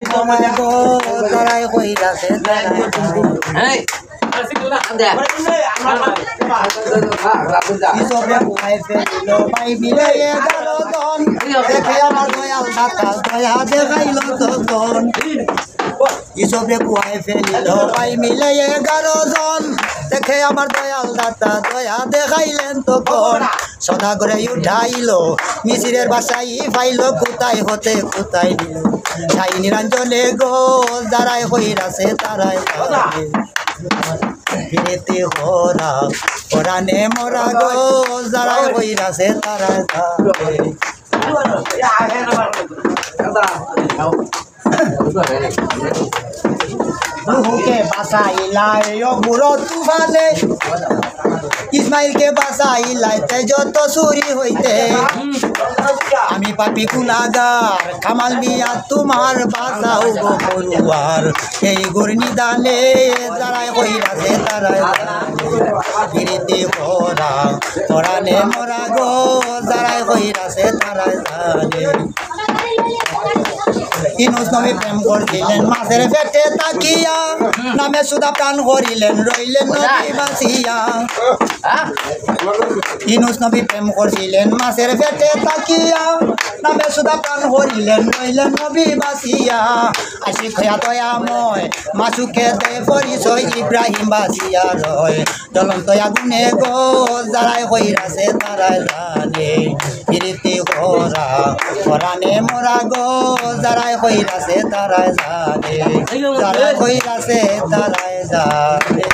তারাই কইরাছে Hey, ভাই মিলে 11 জন দেখে আমার দয়াল দাতা দয়া দেখাইল তখন ইসবে কুয়াই ফেলিল ভাই মিলে 11 জন দেখে আমার দয়াল দাতা দয়া দেখাইলেন তখন সদা করে উঠাইল মিসিরের বাসাই ফাইল কোথায় হতে কোথায় নিল সাই নিরঞ্জনে গো যারাই হইরাছে তারাই ফিরেতে হরা ওরানে মরা গো যারাই হইরাছে তারাই নুহুকে বাসাইলাই ও বুড়ো তুফানে ইসমাইলকে বাসাইলাই তে যত চুরি হইতে আমি পাপি গুনাগার কামাল মিয়া তোমার বাসাও গো পড়ুয়ার এই গুরনিদানে যারাই কইরাছে তারাই ফিরিতে পড়া পড়ানে মরা গো যারাই কইরাছে তারাই জানে ইনুস নবী প্রেম করছিলেন মাছের পেটে তাকিয়া নামে সুদা প্রাণ করিলেন রইলেন নবী বাসিয়া ইনুস নবী প্রেম করছিলেন মাছের পেটে তাকিয়া নামে সুদা প্রাণ করিলেন রইলেন নবী বাসিয়া আশিক হইয়া দয়াময় মাসুকে দে পরিচয় ইব্রাহিম বাসিয়া রয় জ্বলন্ত আগুনে গো যারাই কইরাছে তারাই জানে ফিরিতে করা পরাণে মরা গো যারাই কইরাছে তারাই জানে যারাই কইরাছে তারাই জানে